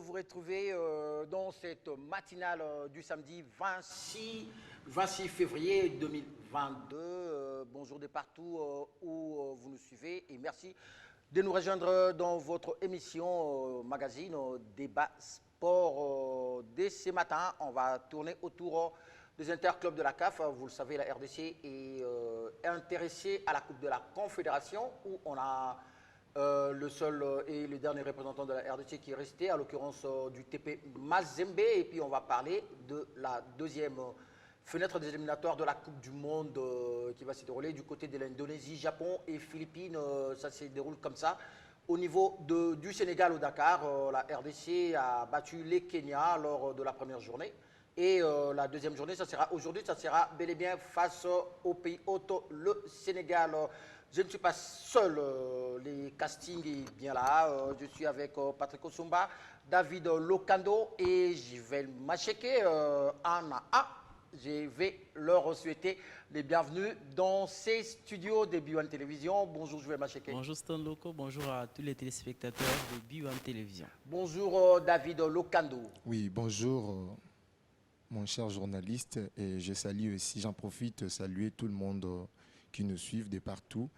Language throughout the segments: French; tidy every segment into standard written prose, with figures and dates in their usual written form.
vous retrouver dans cette matinale du samedi 26 février 2022. Bonjour de partout où vous nous suivez et merci de nous rejoindre dans votre émission magazine Débat Sport. Dès ce matin, on va tourner autour des interclubs de la CAF. Vous le savez, la RDC est intéressée à la Coupe de la Confédération où on a le seul et le dernier représentant de la RDC qui est resté, à l'occurrence du TP Mazembe. Et puis on va parler de la deuxième fenêtre des éliminatoires de la Coupe du Monde qui va se dérouler du côté de l'Indonésie, Japon et Philippines. Ça se déroule comme ça. Au niveau du Sénégal au Dakar, la RDC a battu les Kenya lors de la première journée. Et la deuxième journée, ça sera aujourd'hui, ça sera bel et bien face au pays hôte, le Sénégal. Je ne suis pas seul, les castings est bien là. Je suis avec Patrick Osumba, David Lokando et Jivel Macheke, un à un. Je vais leur souhaiter les bienvenus dans ces studios de B1 Télévision. Bonjour Jivel Macheke. Bonjour Stan Loco, bonjour à tous les téléspectateurs de B1 Télévision. Bonjour David Lokando. Oui, bonjour mon cher journaliste, et je salue aussi, j'en profite de saluer tout le monde qui nous suivent de partout.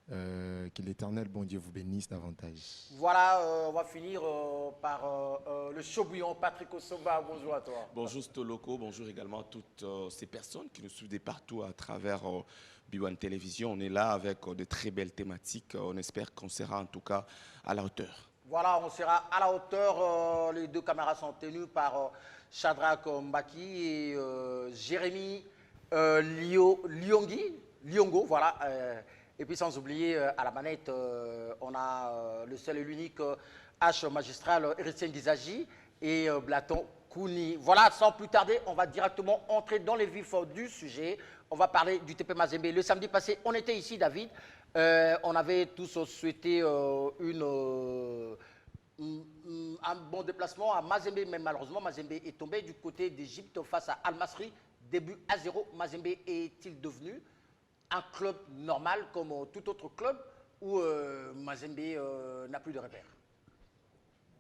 Que l'Éternel, bon Dieu, vous bénisse davantage. Voilà, on va finir par le chaud bouillon. Patrick Osomba, bonjour à toi. Bonjour Stoloco, bonjour également à toutes ces personnes qui nous suivent de partout à travers B1 Télévision. On est là avec de très belles thématiques. On espère qu'on sera en tout cas à la hauteur. Voilà, on sera à la hauteur. Les deux caméras sont tenues par Shadrach Mbaki et Jérémy Liongo, voilà. Et puis sans oublier à la manette, on a le seul et l'unique H magistral Eritien Gizaji et Blaton Kouni. Voilà, sans plus tarder, on va directement entrer dans les vifs du sujet. On va parler du TP Mazembe. Le samedi passé, on était ici, David. On avait tous souhaité un bon déplacement à Mazembe, mais malheureusement, Mazembe est tombé du côté d'Égypte face à Al-Masri. Début à 0, Mazembe est-il devenu un club normal comme tout autre club où Mazembe n'a plus de repères?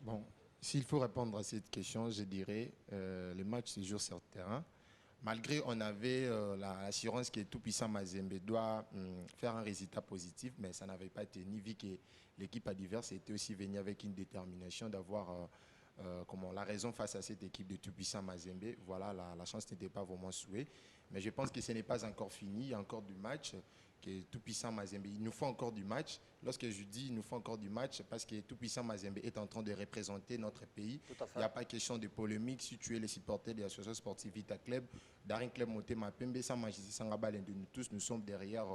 Bon, s'il faut répondre à cette question, je dirais le match se joue sur le terrain. Malgré on avait l'assurance que tout puissant Mazembe doit faire un résultat positif, mais ça n'avait pas tenu vu que l'équipe adverse était aussi venue avec une détermination d'avoir la raison face à cette équipe de tout puissant Mazembe. Voilà, la chance n'était pas vraiment souhaitée. Mais je pense que ce n'est pas encore fini, il y a encore du match. Que tout puissant Mazembe, il nous faut encore du match. Lorsque je dis il nous faut encore du match, parce que tout puissant Mazembe est en train de représenter notre pays. Il n'y a pas question de polémique. Si tu es le supporter de l'association sportive Vita Club, Darin Club Motema Pembe, sans Majesté Sangabal, nous tous nous sommes derrière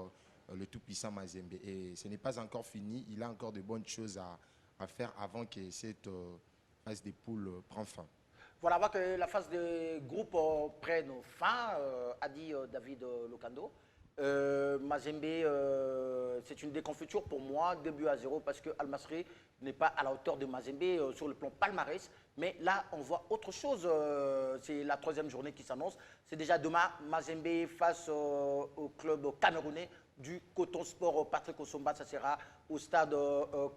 le tout puissant Mazembe. Et ce n'est pas encore fini. Il a encore de bonnes choses à faire avant que cette phase des poules prenne fin. Voilà, avant que la phase de groupe prenne fin, a dit David Lokando. Mazembe, c'est une déconfiture pour moi, début à 0, parce que Al-Masri n'est pas à la hauteur de Mazembe sur le plan palmarès. Mais là, on voit autre chose. C'est la troisième journée qui s'annonce. C'est déjà demain, Mazembe face au club camerounais du Coton Sport. Patrick Osomba, ça sera au stade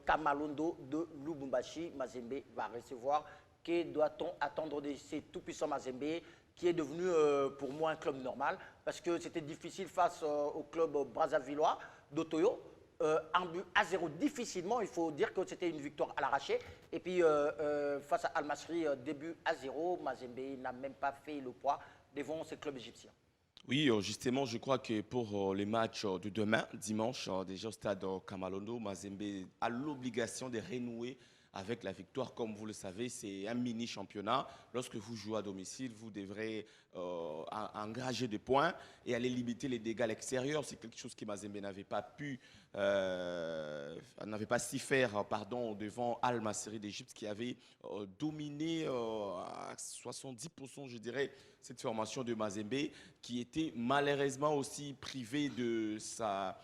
Kamalondo de Lubumbashi. Mazembe va recevoir. Que doit-on attendre de ces tout-puissants Mazembe, qui est devenu pour moi un club normal, parce que c'était difficile face au club brazzavillois d'Otoyo. Un but à 0 difficilement, il faut dire que c'était une victoire à l'arraché. Et puis face à Al-Masri, début à 0, Mazembe n'a même pas fait le poids devant ces clubs égyptiens. Oui, justement, je crois que pour les matchs de demain, dimanche, déjà au stade Kamalondo, Mazembe a l'obligation de renouer avec la victoire. Comme vous le savez, c'est un mini-championnat. Lorsque vous jouez à domicile, vous devrez engager des points et aller limiter les dégâts à l'extérieur. C'est quelque chose que Mazembe n'avait pas si faire devant Al-Masri d'Égypte, qui avait dominé à 70%, je dirais, cette formation de Mazembe, qui était malheureusement aussi privée de sa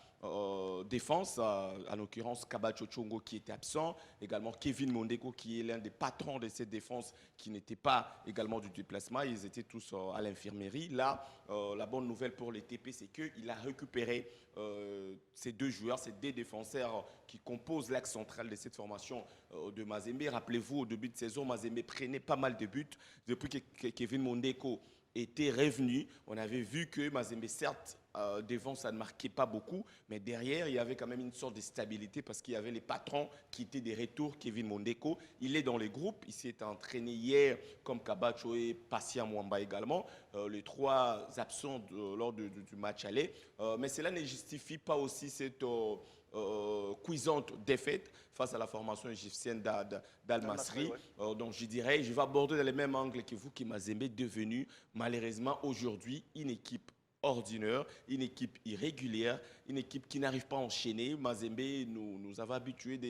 défense, en l'occurrence Kabacho Chongo qui était absent, également Kevin Mondeko qui est l'un des patrons de cette défense qui n'était pas également du déplacement, ils étaient tous à l'infirmerie. Là, la bonne nouvelle pour les TP, c'est qu'il a récupéré ces deux joueurs, ces deux défenseurs qui composent l'axe central de cette formation de Mazembe. Rappelez-vous, au début de saison, Mazembe prenait pas mal de buts. Depuis que Kevin Mondeko était revenu, on avait vu que Mazembe, certes, devant, ça ne marquait pas beaucoup, mais derrière, il y avait quand même une sorte de stabilité parce qu'il y avait les patrons qui étaient des retours. Kevin Mondeko, il est dans les groupes, il s'est entraîné hier comme Kabacho et Passia Mwamba également, les trois absents lors du match aller. Mais cela ne justifie pas aussi cette cuisante défaite face à la formation égyptienne d'Al-Masri. Ouais. Donc je dirais, je vais aborder dans les mêmes angles que vous, qui Mazembe est devenu malheureusement aujourd'hui une équipe ordinaire, une équipe irrégulière, une équipe qui n'arrive pas à enchaîner. Mazembe nous avait habitués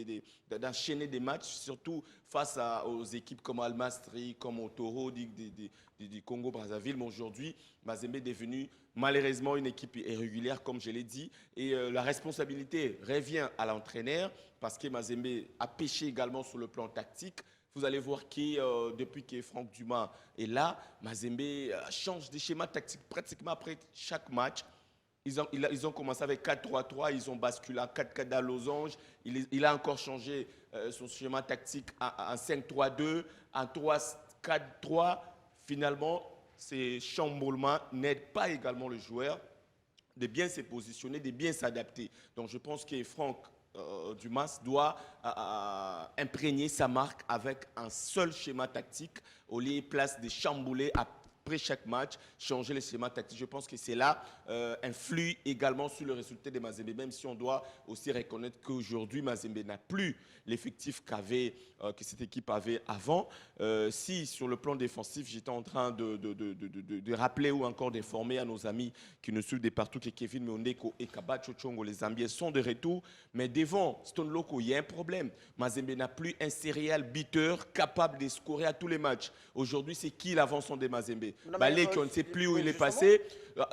d'enchaîner des matchs, surtout face aux équipes comme Al-Masri, comme au Taureau du Congo-Brazzaville. Mais aujourd'hui, Mazembe est devenu malheureusement une équipe irrégulière, comme je l'ai dit. Et la responsabilité revient à l'entraîneur parce que Mazembe a pêché également sur le plan tactique. Vous allez voir que depuis que Franck Dumas est là, Mazembe change de schéma tactique pratiquement après chaque match. Ils ont commencé avec 4-3-3, ils ont basculé en 4-4 à losange. Il a encore changé son schéma tactique en 5-3-2, en 3-4-3. Finalement, ces chamboulements n'aident pas également le joueur de bien se positionner, de bien s'adapter. Donc je pense que Franck Dumas doit imprégner sa marque avec un seul schéma tactique au lieu place de chambouler après chaque match, changer le schéma tactique. Je pense que cela influe également sur le résultat de Mazembe, même si on doit aussi reconnaître qu'aujourd'hui Mazembe n'a plus l'effectif que cette équipe avait avant. Si sur le plan défensif, j'étais en train de rappeler ou encore d'informer à nos amis qui nous suivent de partout que Kevin Mondeko et Kabacho Chongo, les Zambiens, sont de retour. Mais devant Stone Loco, il y a un problème. Mazembe n'a plus un serial beater capable de scorer à tous les matchs. Aujourd'hui, c'est qui l'avancement de Mazembe? Balek, on ne sait plus où il est passé.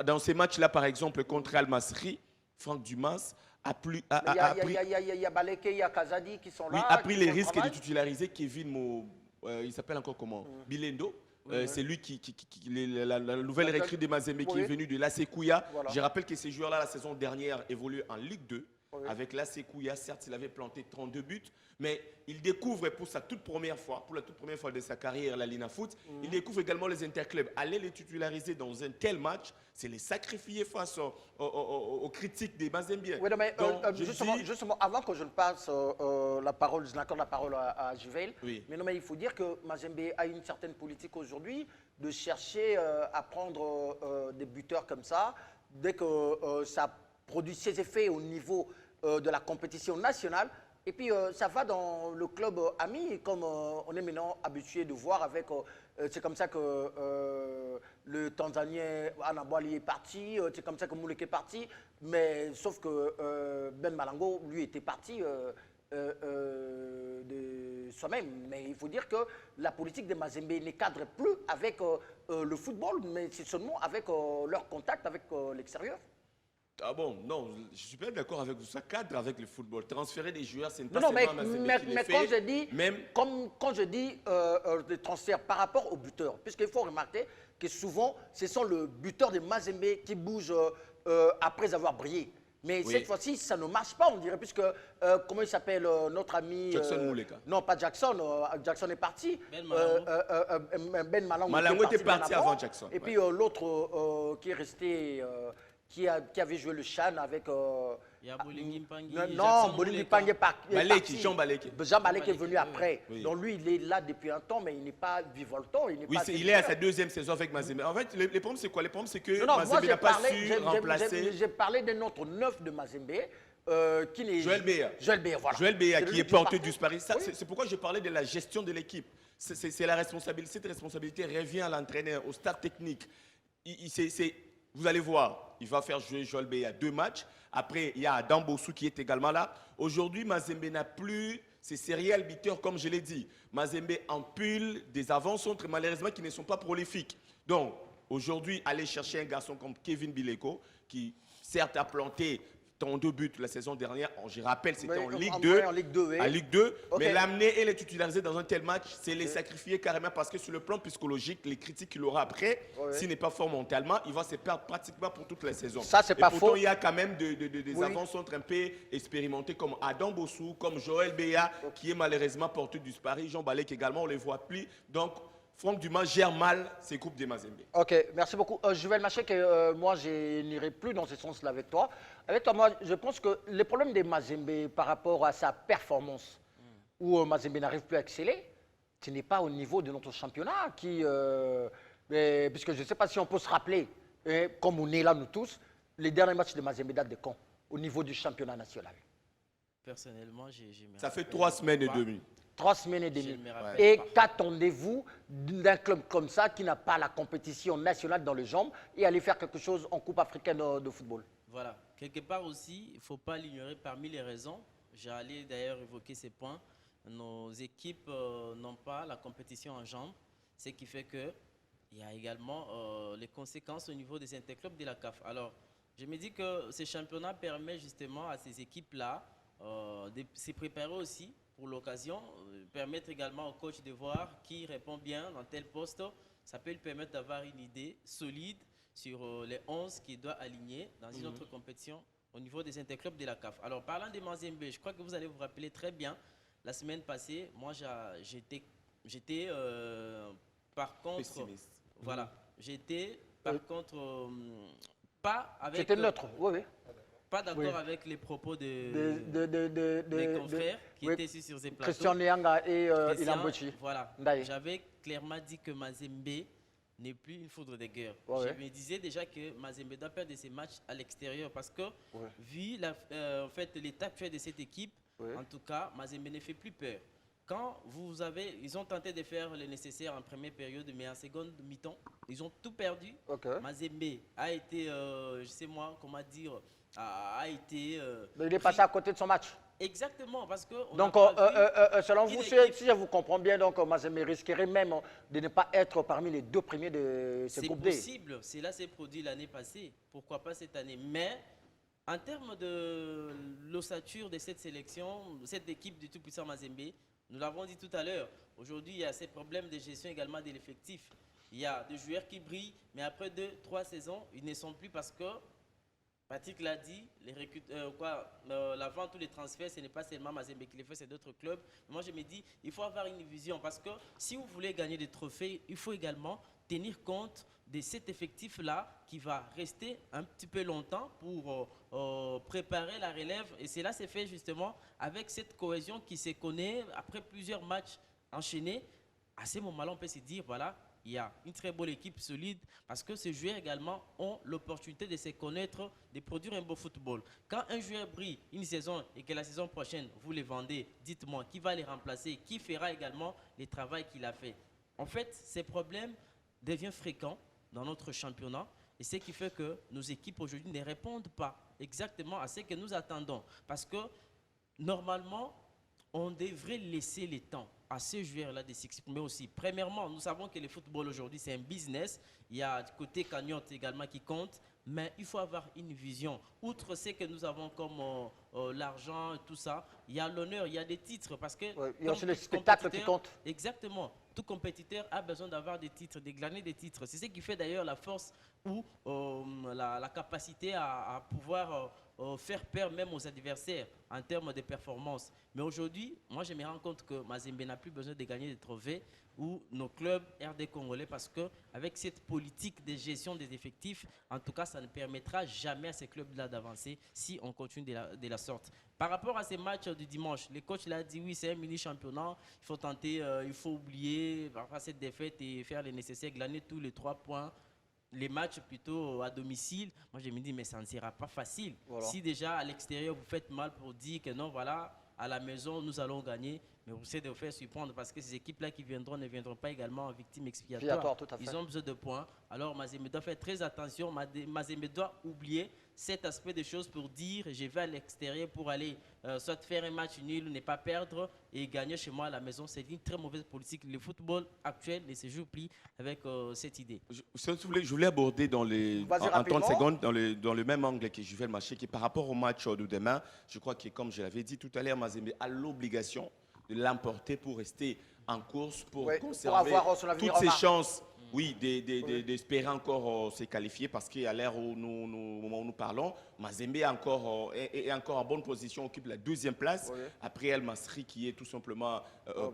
Dans ces matchs-là, par exemple, contre Al-Masri, Franck Dumas il y a Baleke, il y a Kazadi qui sont là. Oui, a pris les risques de titulariser Kevin il s'appelle encore comment? Bilendo. C'est lui la nouvelle recrue de Mazembe qui est venue de l'AC Kouya. Voilà. Je rappelle que ces joueurs-là, la saison dernière, évoluaient en Ligue 2. Oui. Avec l'AC Kouya, certes, il avait planté 32 buts, mais il découvre pour la toute première fois de sa carrière, la Lina Foot, il découvre également les interclubs. Aller les titulariser dans un tel match, c'est les sacrifier face aux critiques des Mazembiens. Oui, mais justement, avant que je ne passe la parole, je n'accorde la parole à Juvel, oui. Mais il faut dire que Mazembe a une certaine politique aujourd'hui de chercher à prendre des buteurs comme ça, dès que ça produit ses effets au niveau de la compétition nationale. Et puis, ça va dans le club ami, comme on est maintenant habitué de voir avec... c'est comme ça que le Tanzanien Anabwali est parti, c'est comme ça que Moulek est parti, mais sauf que Ben Malango, lui, était parti de soi-même. Mais il faut dire que la politique de Mazembe ne cadre plus avec le football, mais c'est seulement avec leur contact avec l'extérieur. Ah bon, non, je suis pas d'accord avec vous. Ça cadre avec le football. Transférer des joueurs, c'est une non, mais quand je dis, quand je dis des transferts par rapport au buteur, puisqu'il faut remarquer que souvent, ce sont le buteur de Mazembe qui bouge après avoir brillé. Mais oui. Cette fois-ci, ça ne marche pas, on dirait, puisque, comment il s'appelle notre ami... Jackson Mouleka. Non, pas Jackson. Jackson est parti. Ben Malango. Malango était parti avant Jackson. Et puis l'autre qui est resté... Qui avait joué le Chan avec... Il y a Bolingi Mpangi. Non, Bolingi Mpangi est parti. Jean Baleke. Jean Baleke est venu après. Oui. Donc lui, il est là depuis un temps, mais il n'est pas vivoltant. Il est à sa deuxième saison avec Mazembe. En fait, le problème, c'est quoi? Le problème, c'est que Mazembe n'a pas su remplacer... J'ai parlé de notre neuf de Mazembe. Qui est Joël Béa. Voilà. Joël Béa, qui est porté du Paris. C'est pourquoi je parlais de la gestion de l'équipe. C'est la responsabilité. Cette responsabilité revient à l'entraîneur, au staff technique. Vous allez voir, il va faire jouer Joël Béa 2 matchs. Après, il y a Adam Bossou qui est également là. Aujourd'hui, Mazembe n'a plus ses serial beaters, comme je l'ai dit. Mazembe empile des avant-centres, malheureusement, qui ne sont pas prolifiques. Donc, aujourd'hui, aller chercher un garçon comme Kevin Bileko, qui certes a planté 32 buts la saison dernière. Je rappelle, c'était en Ligue Ouais, 2. en Ligue 2, oui. En Ligue 2. Ok. Mais l'amener et les titulariser dans un tel match, c'est les sacrifier carrément parce que sur le plan psychologique, les critiques qu'il aura après, Ouais. s'il n'est pas fort mentalement, il va se perdre pratiquement pour toute la saison. Ça, c'est Et pas pourtant, faux. il y a quand même des Oui. avant-centres un peu expérimentés comme Adam Bossou, comme Joël Béa, qui est malheureusement porté du Paris. Jean Balek également, on ne les voit plus. Donc, Franck Dumas gère mal ses coupes des Mazembe. Ok, merci beaucoup. Juvel Machek, moi, je n'irai plus dans ce sens-là avec toi. Avec toi, moi, je pense que le problème des Mazembe par rapport à sa performance, où Mazembe n'arrive plus à exceller, ce n'est pas au niveau de notre championnat, puisque je ne sais pas si on peut se rappeler, comme on est là, nous tous, les derniers matchs de Mazembe datent de quand, au niveau du championnat national? Personnellement, je me Ça fait rappelle 3 semaines et pas. demie. 3 semaines et Je demie. ne me rappelle Et pas. qu'attendez-vous d'un club comme ça qui n'a pas la compétition nationale dans les jambes et aller faire quelque chose en Coupe africaine de football? Voilà. Quelque part aussi, il ne faut pas l'ignorer parmi les raisons. J'allais d'ailleurs évoquer ces points. Nos équipes n'ont pas la compétition en jambes, ce qui fait qu'il y a également les conséquences au niveau des interclubs de la CAF. Alors, je me dis que ce championnat permet justement à ces équipes-là de se préparer aussi pour l'occasion, permettre également au coach de voir qui répond bien dans tel poste. Ça peut lui permettre d'avoir une idée solide sur les 11 qu'il doit aligner dans une autre compétition au niveau des interclubs de la CAF. Alors, parlant des Mazembe, je crois que vous allez vous rappeler très bien, la semaine passée, moi j'étais par contre... Pessimiste. Voilà, j'étais par contre pas avec... C'était neutre, oui, oui. Pas d'accord Oui. avec les propos Des mes confrères qui oui, étaient sur ces plateaux. Christian Nianga et Christian, Ilan Bochi. Voilà. Ndaye. J'avais clairement dit que Mazembe n'est plus une foudre de guerre. Ouais, Je me disais déjà que Mazembe doit perdre ses matchs à l'extérieur parce que, Ouais. vu en fait, l'état actuel de cette équipe, Ouais. en tout cas, Mazembe ne fait plus peur. Quand ils ont tenté de faire le nécessaire en première période, mais en seconde mi-temps, ils ont tout perdu. Ok. Mazembe a été, je sais moi, comment dire, a été... Mais il est passé à côté de son match. Exactement, parce que... on Donc, n'a pas vu selon une vous, équipe. si je vous comprends bien, donc Mazembe risquerait même de ne pas être parmi les 2 premiers de ce C'est groupe D. possible, cela s'est produit l'année passée, pourquoi pas cette année. Mais en termes de l'ossature de cette sélection, cette équipe du tout-puissant Mazembe, nous l'avons dit tout à l'heure, aujourd'hui il y a ces problèmes de gestion également de l'effectif. Il y a des joueurs qui brillent, mais après 2-3 saisons, ils ne sont plus parce que, Patrick l'a dit, la vente ou les transferts, ce n'est pas seulement Mazembe qui les fait, c'est d'autres clubs. Moi, je me dis, il faut avoir une vision parce que si vous voulez gagner des trophées, il faut également tenir compte de cet effectif-là qui va rester un petit peu longtemps pour préparer la relève. Et cela s'est fait justement avec cette cohésion qui se connaît après plusieurs matchs enchaînés. À ce moment-là, on peut se dire, voilà, il y a une très bonne équipe solide parce que ces joueurs également ont l'opportunité de se connaître, de produire un beau football. Quand un joueur brille une saison et que la saison prochaine, vous les vendez, dites-moi qui va les remplacer, qui fera également le travail qu'il a fait. En fait, ces problèmes deviennent fréquents dans notre championnat et ce qui fait que nos équipes aujourd'hui ne répondent pas exactement à ce que nous attendons. Parce que normalement, on devrait laisser le temps à ces joueurs-là de s'exprimer aussi. Premièrement, nous savons que le football aujourd'hui, c'est un business. Il y a du côté cagnotte également qui compte, mais il faut avoir une vision. Outre ce que nous avons comme l'argent et tout ça, il y a l'honneur, il y a des titres. Parce que Ouais, il y a comme aussi les tout spectacles qui compétiteur- comptent. Exactement. Tout compétiteur a besoin d'avoir des titres, de glaner des titres. C'est ce qui fait d'ailleurs la force ou la capacité à pouvoir faire peur même aux adversaires en termes de performance. Mais aujourd'hui, moi je me rends compte que Mazembe n'a plus besoin de gagner des trophées ou nos clubs RD congolais parce qu'avec cette politique de gestion des effectifs, en tout cas, ça ne permettra jamais à ces clubs-là d'avancer si on continue de la sorte. Par rapport à ces matchs du dimanche, le coach l'a dit, oui, c'est un mini-championnat, il faut tenter, il faut oublier parfois cette défaite et faire le nécessaire, glaner tous les 3 points. Les matchs plutôt à domicile, moi je me dis mais ça ne sera pas facile. Voilà. Si déjà à l'extérieur vous faites mal pour dire que non, voilà, à la maison nous allons gagner, mais vous essayez de vous faire surprendre parce que ces équipes-là qui viendront ne viendront pas également en victime expiatoire. Tout à fait. Ils ont besoin de points. Alors Mazembe doit faire très attention, Mazembe doit oublier cet aspect des choses pour dire je vais à l'extérieur pour aller soit faire un match nul, ne pas perdre et gagner chez moi à la maison. C'est une très mauvaise politique. Le football actuel ne se joue plus avec cette idée. Je voulais aborder en 30 rapidement. secondes dans le même angle que Juvel Maché, qui par rapport au match de demain, je crois que comme je l'avais dit tout à l'heure, Mazembe a l'obligation de l'emporter pour rester en course, pour conserver avoir son avenir toutes ses en main. chances. Oui, d'espérer encore se qualifier parce qu'à l'heure où au moment où nous parlons, Mazembe est encore en bonne position, occupe la 2e place. Oui. Après El Masri qui est tout simplement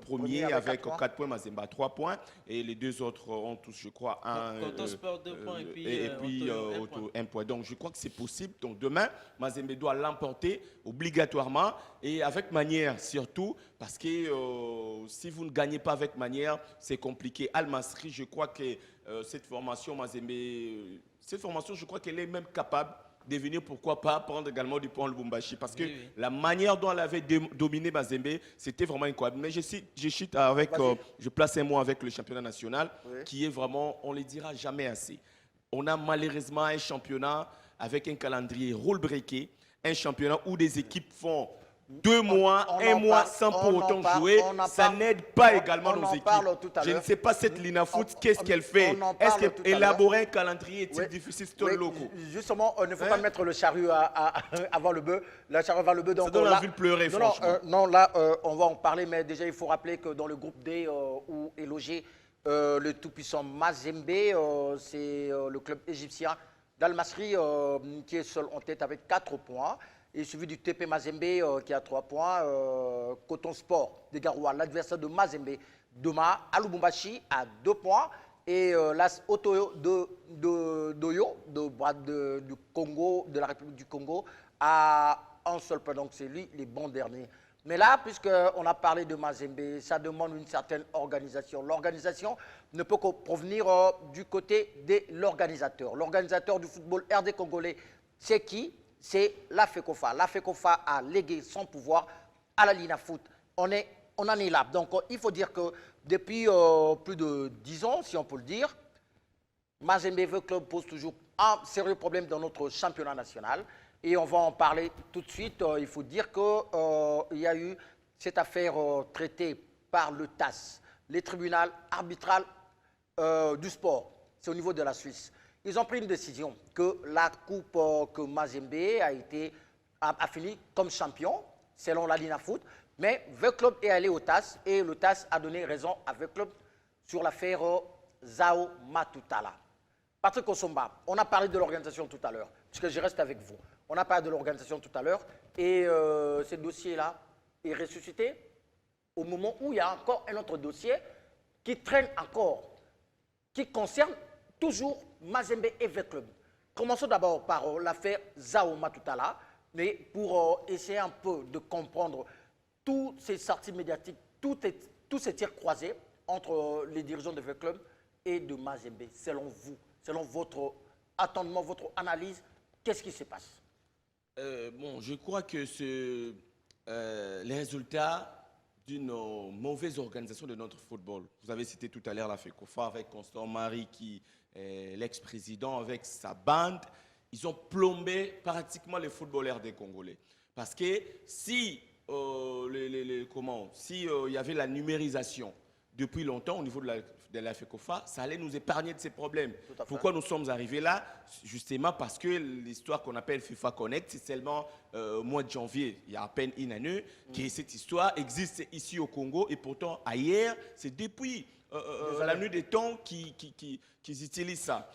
premier avec 4 points, Mazembe a 3 points. Et les 2 autres ont tous, je crois, Koto Sport 2 points et puis Auto 1 point. Donc je crois que c'est possible. Donc demain, Mazembe doit l'emporter obligatoirement et avec manière surtout parce que si vous ne gagnez pas avec manière, c'est compliqué. Al Masri, je crois que cette formation Mazembe, je crois qu'elle est même capable de venir, pourquoi pas, prendre également du point au Lubumbashi. Parce que la manière dont elle avait dominé Mazembe, c'était vraiment incroyable. Mais je chute avec, je place un mot avec le championnat national, qui est vraiment, on ne le dira jamais assez. On a malheureusement un championnat avec un calendrier rule-breaké, un championnat où des équipes font 2 mois, 1 mois sans pour autant jouer, ça n'aide pas également nos équipes. Je ne sais pas cette Linafoot, qu'est-ce qu'elle fait? Est-ce qu'élaborer un calendrier est-il difficile sur le loco? Justement, il ne faut pas mettre le charrue avant le bœuf. La charrue avant le bœuf. Ça donne envie de pleurer, franchement. Non, là, on va en parler, mais déjà, il faut rappeler que dans le groupe D où est logé le tout-puissant Mazembe, c'est le club égyptien d'Al Masri qui est seul en tête avec 4 points. Et suivi du TP Mazembe qui a 3 points. Coton Sport de Garoua, l'adversaire de Mazembe, demain à Lubumbashi à 2 points. Et l'AS Otoyo d'Oyo, du Congo, de la République du Congo, à un seul point. Donc c'est lui les bons derniers. Mais là, puisqu'on a parlé de Mazembe, ça demande une certaine organisation. L'organisation ne peut que provenir du côté de l'organisateur. L'organisateur du football RD congolais, c'est qui? C'est la FECOFA. La FECOFA a légué son pouvoir à la Linafoot. On en est là. Donc, il faut dire que depuis plus de 10 ans, si on peut le dire, Mazembe Club pose toujours un sérieux problème dans notre championnat national. Et on va en parler tout de suite. Il faut dire qu'il y a eu cette affaire traitée par le TAS, les tribunaux arbitral du sport. C'est au niveau de la Suisse. Ils ont pris une décision que la coupe que Mazembe a fini comme champion, selon la Linafoot, mais V-Club est allé au TAS et le TAS a donné raison à V-Club sur l'affaire Zao Matutala. Patrick Osomba, on a parlé de l'organisation tout à l'heure, puisque je reste avec vous. On a parlé de l'organisation tout à l'heure et ce dossier-là est ressuscité au moment où il y a encore un autre dossier qui traîne encore, qui concerne toujours Mazembe et V-Club. Commençons d'abord par l'affaire Zao Matutala, mais pour essayer un peu de comprendre toutes ces sorties médiatiques, tous ces tirs croisés entre les dirigeants de V-Club et de Mazembe. Selon vous, selon votre attendement, votre analyse, qu'est-ce qui se passe? Je crois que les résultats d'une mauvaise organisation de notre football. Vous avez cité tout à l'heure la FECOFA avec Constant Marie qui l'ex-président avec sa bande, ils ont plombé pratiquement les footballeurs des Congolais. Parce que si il y avait la numérisation depuis longtemps au niveau de la FECOFA, ça allait nous épargner de ces problèmes. Pourquoi nous sommes arrivés là? Justement parce que l'histoire qu'on appelle FIFA Connect, c'est seulement mois de janvier, il y a à peine une année, que cette histoire existe ici au Congo et pourtant ailleurs, c'est depuis la nuit des temps qu'ils utilisent ça.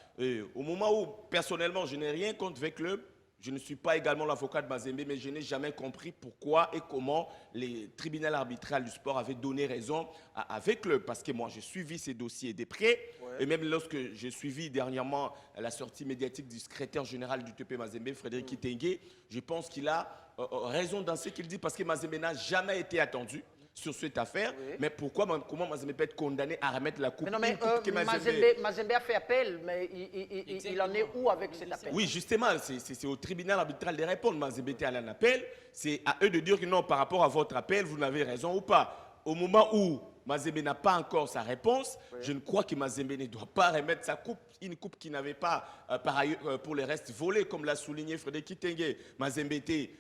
Au moment où, personnellement, je n'ai rien contre V-Club, je ne suis pas également l'avocat de Mazembe, mais je n'ai jamais compris pourquoi et comment les tribunaux arbitraux du sport avaient donné raison à V-Club. Parce que moi, j'ai suivi ces dossiers de près. Et même lorsque j'ai suivi dernièrement la sortie médiatique du secrétaire général du TP Mazembe, Frédéric Kitenge, je pense qu'il a raison dans ce qu'il dit parce que Mazembe n'a jamais été attendu sur cette affaire, mais comment Mazembe peut être condamné à remettre la coupe? Mazembe a fait appel, mais il en est où avec cet appel? Oui, justement, c'est au tribunal arbitral de répondre. Mazembe est allé en appel, c'est à eux de dire que non, par rapport à votre appel, vous n'avez raison ou pas. Au moment où Mazembe n'a pas encore sa réponse. Oui. Je ne crois que Mazembe ne doit pas remettre sa coupe, une coupe qui n'avait pas, par ailleurs, pour le reste, volé, comme l'a souligné Frédéric Kitenge. Mazembe était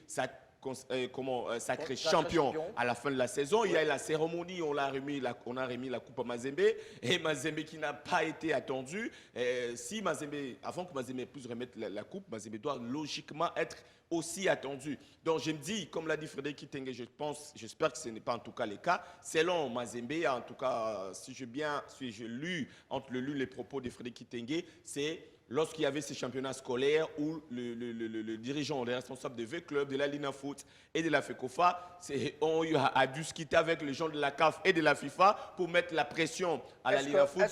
sacré champion à la fin de la saison. Oui. Il y a eu la cérémonie, on a remis la coupe à Mazembe. Et Mazembe qui n'a pas été attendu. Si Mazembe, avant que Mazembe puisse remettre la coupe, Mazembe doit logiquement être aussi attendu. Donc je me dis, comme l'a dit Frédéric Kitenge, j'espère que ce n'est pas en tout cas le cas. Selon Mazembe, en tout cas, si j'ai lu entre les propos de Frédéric Kitenge, c'est lorsqu'il y avait ces championnats scolaires où le dirigeant, les responsables de V-Club, de la Lina Foot et de la FECOFA a dû se quitter avec les gens de la CAF et de la FIFA pour mettre la pression à la Lina Foot.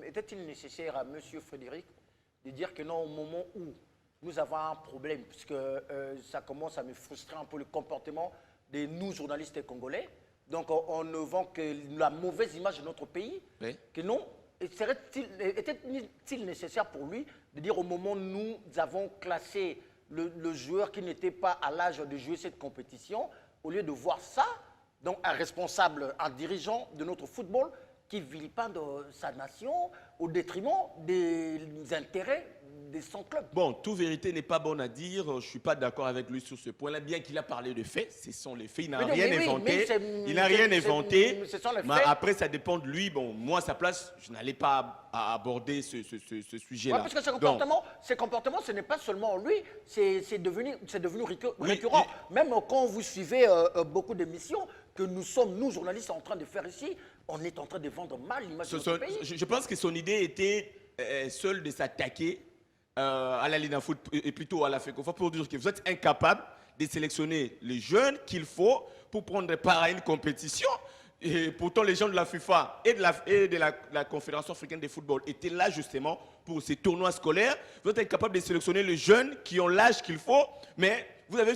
Était-il nécessaire à M. Frédéric de dire que non, au moment où nous avons un problème, puisque ça commence à me frustrer un peu le comportement de nous, journalistes congolais, donc on ne vend que la mauvaise image de notre pays, oui. Que non, était-il nécessaire pour lui de dire au moment où nous avons classé le joueur qui n'était pas à l'âge de jouer cette compétition, au lieu de voir ça, donc un responsable, un dirigeant de notre football qui vilipende sa nation au détriment des intérêts de son club. Bon, toute vérité n'est pas bonne à dire. Je ne suis pas d'accord avec lui sur ce point-là. Bien qu'il a parlé de faits, ce sont les faits. Il n'a rien inventé. Il n'a rien inventé. Mais après, ça dépend de lui. Bon, moi, à sa place, je n'allais pas aborder ce sujet-là. Ouais, parce que ce comportement, ce n'est pas seulement lui. C'est devenu récurrent. Oui. Même quand vous suivez beaucoup d'émissions que nous sommes, nous, journalistes, en train de faire ici, on est en train de vendre mal l'image de notre pays. Je pense que son idée était seule de s'attaquer à la Lina Foot et plutôt à la FECOFA pour dire que vous êtes incapable de sélectionner les jeunes qu'il faut pour prendre part à une compétition. Et pourtant, les gens de la FIFA et de la Confédération africaine de football étaient là justement pour ces tournois scolaires. Vous êtes incapable de sélectionner les jeunes qui ont l'âge qu'il faut, mais vous avez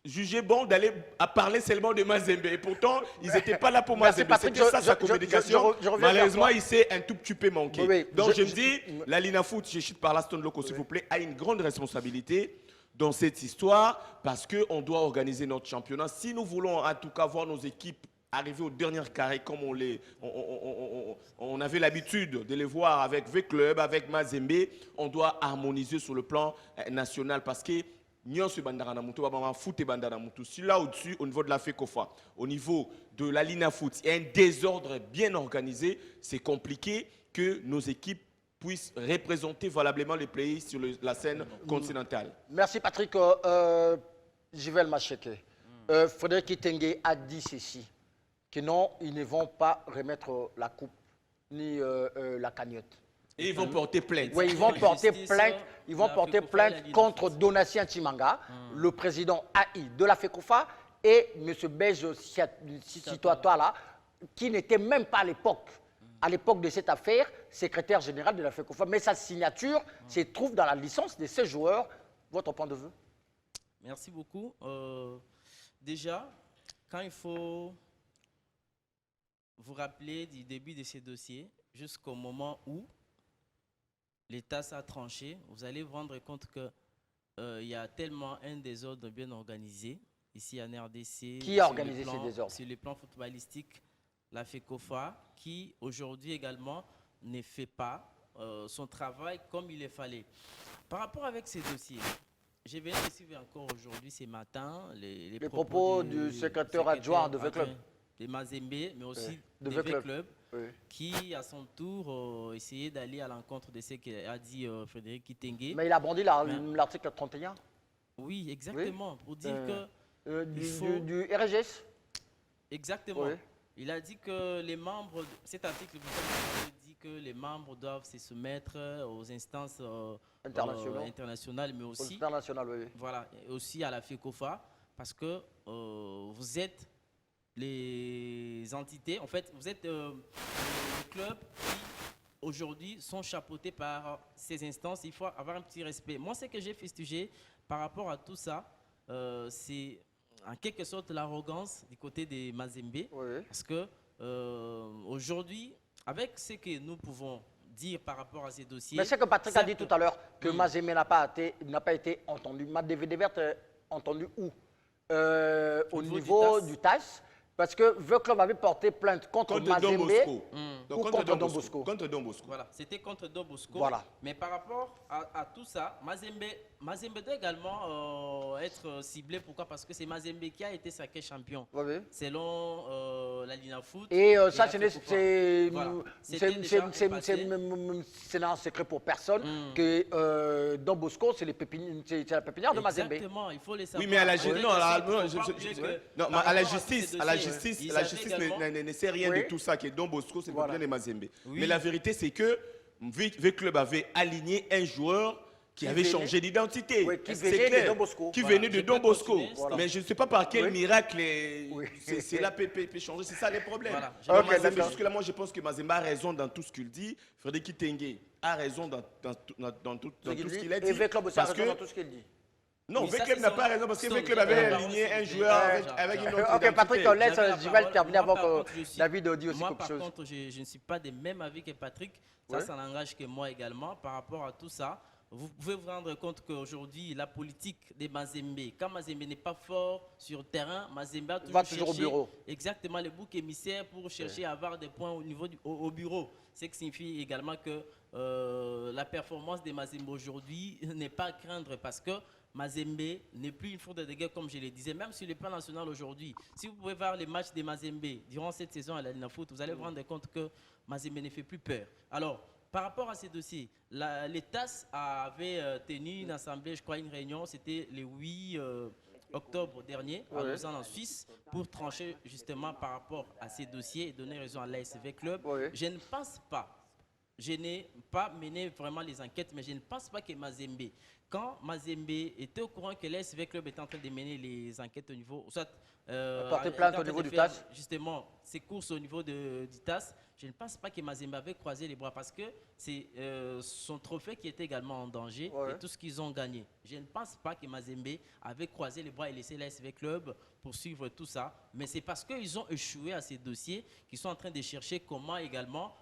jugé bon d'aller à parler seulement de Mazembe. Et pourtant, ils n'étaient pas là pour Mazembe. C'était ça sa communication. Malheureusement, il s'est un tout petit peu manqué. Oui, donc je me dis, la Lina Foot, je chute par là, Stone Loco, s'il vous plaît, a une grande responsabilité dans cette histoire parce qu'on doit organiser notre championnat. Si nous voulons en tout cas voir nos équipes arriver au dernier carré comme on avait l'habitude de les voir avec V-Club, avec Mazembe, on doit harmoniser sur le plan national parce que si là au-dessus, au niveau de la FECOFA, au niveau de la Lina Foot, il y a un désordre bien organisé, c'est compliqué que nos équipes puissent représenter valablement les pays sur la scène continentale. Merci Patrick. Jivel Macheke. Frédéric Kitenge a dit ceci, que non, ils ne vont pas remettre la coupe ni la cagnotte. Et ils vont porter plainte. Oui, ils vont porter plainte. Ils vont porter plainte contre Donatien Chimanga, le président AI de la FECOFA, et M. Beige Citoatois là, qui n'était même pas à l'époque de cette affaire, secrétaire général de la FECOFA. Mais sa signature se trouve dans la licence de ces joueurs. Votre point de vue? Merci beaucoup. Déjà, quand il faut vous rappeler du début de ces dossiers jusqu'au moment où l'État s'est tranché, vous allez vous rendre compte qu'il y a tellement un désordre bien organisé ici en RDC. Qui a organisé ces désordres? Sur le plan footballistique, la FECOFA, qui aujourd'hui également ne fait pas son travail comme il le fallait. Par rapport avec ces dossiers, je viens de suivre encore aujourd'hui, ce matin, les propos du secrétaire adjoint de V-Club. De Mazembe, mais aussi de V-Club, qui à son tour essayait d'aller à l'encontre de ce qu'a dit Frédéric Kitenge. Mais il a brandi l'article 31. Oui, exactement, pour dire que... du RGS. Exactement. Oui. Il a dit que les membres, cet article dit que les membres doivent se soumettre aux instances internationales, mais aussi, voilà, aussi à la FECOFA, parce que vous êtes les entités, en fait, vous êtes les clubs qui aujourd'hui sont chapeautés par ces instances. Il faut avoir un petit respect. Moi, ce que j'ai fustigé par rapport à tout ça, c'est en quelque sorte l'arrogance du côté des Mazembe, parce que aujourd'hui, avec ce que nous pouvons dire par rapport à ces dossiers... Mais c'est que Patrick a dit tout à l'heure que Mazembe n'a pas été entendu. Madevert entendu où? Au niveau du TAS. Parce que V Club avait porté plainte contre Contre Don Mazembe. Bosco. Ou Donc, contre Don Bosco. Contre Don Bosco. Voilà, c'était contre Don Bosco. Voilà. Mais par rapport à tout ça, Mazembe doit également être ciblé. Pourquoi? Parce que c'est Mazembe qui a été sacré champion. Oui, oui. Selon la Lina Foot. Et ça, la c'est Voilà. C'était déjà passé. un secret pour personne que Don Bosco, c'est la pépinière de Mazembe. Exactement, il faut les savoir. Oui, mais à la On est non, à la- des gens non, qui comprennent mieux que non, par à la rapport à justice, ces à la dossiers, justice, ils la avaient justice également- ne sait rien Oui. de tout ça, que Don Bosco, c'est Voilà. bien les Mazembe. Oui. Mais la vérité, c'est que V-Club avait aligné un joueur qui avait venait- changé d'identité. Oui, qui C'est venait de clair. Don Bosco. Qui Voilà. venait de Je Don peux Bosco. continuer, Voilà. Mais je ne sais pas par quel Oui. miracle Oui. c'est là peut changer. C'est ça les problèmes. Voilà. Donc, Ok, Mazembe, d'accord. jusque-là, moi, je pense que Mazembe a raison dans tout ce qu'il dit. Frédéric Kitenge a raison dans tout ce qu'il a dit. Et V Club aussi a Parce raison que- dans tout ce qu'il dit. Non, Oui, ça, V-Club c'est n'a son- pas raison parce que son- V-Club avait son- aligné un son- joueur son- avec une autre Ok, identité. Patrick, on laisse J'avais la Jival parole. terminer Moi, avant par que contre, je suis- David dit aussi Moi, quelque par chose. contre, je ne suis pas des mêmes avis que Patrick. Ça, Ouais. ça n'engage que moi également par rapport à tout ça. Vous pouvez vous rendre compte qu'aujourd'hui, la politique des Mazembe, quand Mazembe n'est pas fort sur le terrain, Mazembe a Va toujours toujours au cherché bureau. exactement les boucs émissaires pour chercher à avoir des points au niveau au bureau. Ce qui signifie également que la performance des Mazembe aujourd'hui n'est pas à craindre parce que Mazembe n'est plus une foudre de guerre comme je le disais, même sur le plan national aujourd'hui. Si vous pouvez voir les matchs des Mazembe durant cette saison à la Ligue Foot, vous allez vous rendre compte que Mazembe ne fait plus peur. Alors, par rapport à ces dossiers, les TAS avaient tenu une assemblée, je crois une réunion, c'était le 8 octobre dernier à Ouais. Lausanne en Suisse pour trancher justement par rapport à ces dossiers et donner raison à l'ASV Club. Ouais. Je ne pense pas, je n'ai pas mené vraiment les enquêtes, mais je ne pense pas que Mazembe, quand Mazembe était au courant que l'ASV Club était en train de mener les enquêtes au niveau, soit Porter était plainte en au train niveau de du faire TAS. justement ses courses au niveau du TAS, je ne pense pas que Mazembe avait croisé les bras parce que c'est son trophée qui était également en danger Ouais. et tout ce qu'ils ont gagné. Je ne pense pas que Mazembe avait croisé les bras et laissé l'ASV Club pour suivre tout ça, mais c'est parce qu'ils ont échoué à ces dossiers qu'ils sont en train de chercher comment également